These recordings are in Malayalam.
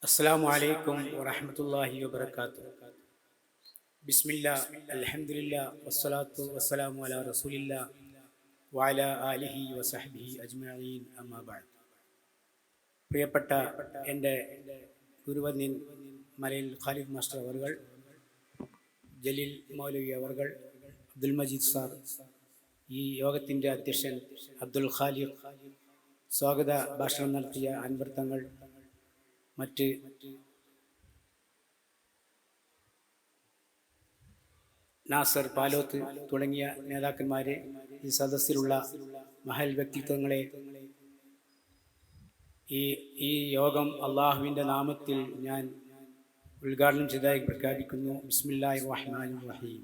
അസ്സലാമു അലൈക്കും വറഹ്മത്തുള്ളാഹി വബറകാതുഹു. ബിസ്മില്ലാ അൽഹംദുലില്ലാ വസ്സലാത്തു വസ്സലാമു അലാ റസൂലില്ലാ വഅലാ ആലിഹി വസഹ്ബിഹി അജ്മഈൻ അമ്മാ ബഅദ്. പ്രിയപ്പെട്ട എൻ്റെ ഗുരുവര്യൻ മലയിൽ ഖാലിദ് മാസ്റ്റർ അവർകൾ, ജലീൽ മൗലവി അവർകൾ, അബ്ദുൽ മജീദ് സാർ, ഈ യോഗത്തിൻ്റെ അധ്യക്ഷൻ അബ്ദുൽ ഖാലിഖ്, സ്വാഗത ഭാഷണം നടത്തിയ അൻവർ തങ്ങൾ, മറ്റ് നാസർ പാലോത്ത് തുടങ്ങിയ നേതാക്കന്മാരെ, ഈ സദസ്സിലുള്ള മഹൽ വ്യക്തിത്വങ്ങളെ, ഈ യോഗം അള്ളാഹുവിൻ്റെ നാമത്തിൽ ഞാൻ ഉദ്ഘാടനം ചെയ്തതായി പ്രഖ്യാപിക്കുന്നു. ബിസ്മില്ലാഹിർ റഹ്മാനിർ റഹീം.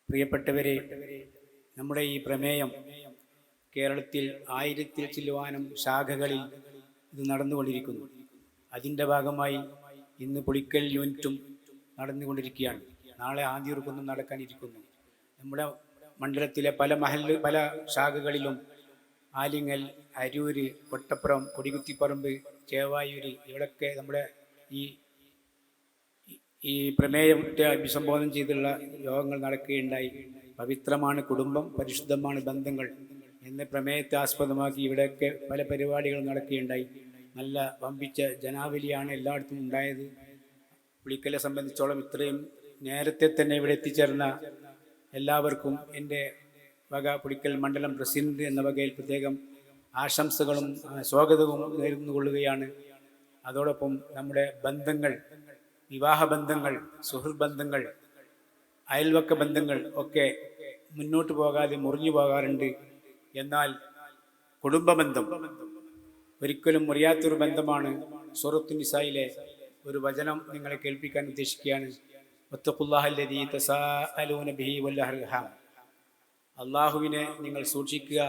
പ്രിയപ്പെട്ടവരെ, നമ്മുടെ ഈ പ്രമേയം കേരളത്തിൽ 1000-ൽ ചില്ലുവാനം ശാഖകളിൽ ഇത് നടന്നുകൊണ്ടിരിക്കുന്നു. അതിൻ്റെ ഭാഗമായി ഇന്ന് പുളിക്കൽ യൂണിറ്റും നടന്നുകൊണ്ടിരിക്കുകയാണ്. നാളെ ആദ്യർക്കൊന്നും നടക്കാനിരിക്കുന്നു. നമ്മുടെ മണ്ഡലത്തിലെ പല ശാഖകളിലും ആലിങ്ങൽ, അരൂര്, കൊട്ടപ്പുറം, കൊടികുത്തിപ്പറമ്പ്, ചേവായൂര്, ഇവിടൊക്കെ നമ്മുടെ ഈ പ്രമേയത്തെ അഭിസംബോധന ചെയ്തുള്ള യോഗങ്ങൾ നടക്കുകയുണ്ടായി. പവിത്രമാണ് കുടുംബം, പരിശുദ്ധമാണ് ബന്ധങ്ങൾ എന്ന പ്രമേയത്തെ ആസ്പദമാക്കി ഇവിടെയൊക്കെ പല പരിപാടികളും നടക്കുകയുണ്ടായി. നല്ല വമ്പിച്ച ജനാവലിയാണ് എല്ലായിടത്തും ഉണ്ടായത്. പുളിക്കലെ സംബന്ധിച്ചോളം ഇത്രയും നേരത്തെ തന്നെ ഇവിടെ എത്തിച്ചേർന്ന എല്ലാവർക്കും എൻ്റെ വക, പുളിക്കൽ മണ്ഡലം പ്രസിഡന്റ് എന്ന വകയിൽ പ്രത്യേകം ആശംസകളും സ്വാഗതവും നേർന്നുകൊള്ളുകയാണ്. അതോടൊപ്പം നമ്മുടെ ബന്ധങ്ങൾ, വിവാഹബന്ധങ്ങൾ, സുഹൃത്ത് ബന്ധങ്ങൾ, അയൽവക്ക ബന്ധങ്ങൾ ഒക്കെ മുന്നോട്ട് പോകാതെ മുറിഞ്ഞു പോകാറുണ്ട്. എന്നാൽ കുടുംബബന്ധം ഒരിക്കലും മുറിയാത്തൊരു ബന്ധമാണ്. സൂറത്തുൻ നിസായിലെ ഒരു വചനം നിങ്ങളെ കേൾപ്പിക്കാൻ ഉദ്ദേശിക്കുകയാണ്. വത്തഖുല്ലാഹല്ലദീ തസാഅലൂന ബിഹി വൽ അർഹാം. അള്ളാഹുവിനെ നിങ്ങൾ സൂക്ഷിക്കുക.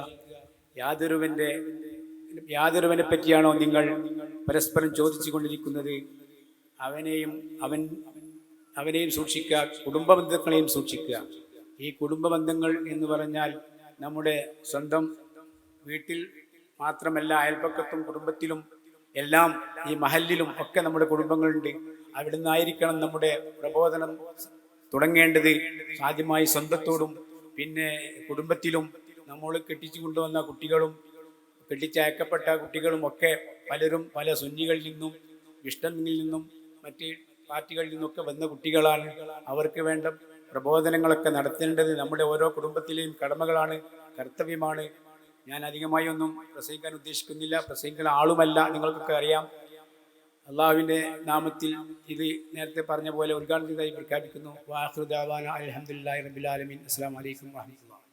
യാതൊരുവനെ പറ്റിയാണോ നിങ്ങൾ പരസ്പരം ചോദിച്ചു കൊണ്ടിരിക്കുന്നത്, അവനെയും സൂക്ഷിക്കുക, കുടുംബബന്ധങ്ങളെയും സൂക്ഷിക്കുക. ഈ കുടുംബബന്ധങ്ങൾ എന്ന് പറഞ്ഞാൽ നമ്മുടെ സ്വന്തം വീട്ടിൽ മാത്രമല്ല, അയൽപക്കത്തും കുടുംബത്തിലും എല്ലാം, ഈ മഹല്ലിലും ഒക്കെ നമ്മുടെ കുടുംബങ്ങളുണ്ട്. അവിടെ നിന്നായിരിക്കണം നമ്മുടെ പ്രബോധനം തുടങ്ങേണ്ടത്. ആദ്യമായി സ്വന്തത്തോടും പിന്നെ കുടുംബത്തിലും. നമ്മൾ കെട്ടിച്ചു കൊണ്ടുവന്ന കുട്ടികളും കെട്ടിച്ചയക്കപ്പെട്ട കുട്ടികളും ഒക്കെ പലരും പല സുന്നികളിൽ നിന്നും ഇഷ്ടങ്ങളിൽ നിന്നും മറ്റ് പാർട്ടികളിൽ നിന്നൊക്കെ വന്ന കുട്ടികളാണ്. അവർക്ക് വേണ്ട പ്രബോധനങ്ങളൊക്കെ നടത്തേണ്ടത് നമ്മുടെ ഓരോ കുടുംബത്തിലെയും കടമകളാണ്, കർത്തവ്യമാണ്. ഞാൻ അധികമായി ഒന്നും പ്രസംഗിക്കാൻ ഉദ്ദേശിക്കുന്നില്ല, പ്രസംഗിക്കുന്ന ആളുമല്ല, നിങ്ങൾക്കൊക്കെ അറിയാം. അള്ളാഹുവിൻ്റെ നാമത്തിൽ ഇത് നേരത്തെ പറഞ്ഞ പോലെ ഉദ്ഘാടനം ചെയ്തതായി പ്രഖ്യാപിക്കുന്നു. വാഖിറു ദഅവാന അൽഹംദുലില്ലാഹി റബ്ബിൽ ആലമീൻ. അസ്സലാമു അലൈക്കും വറഹ്മത്തുള്ളാഹി.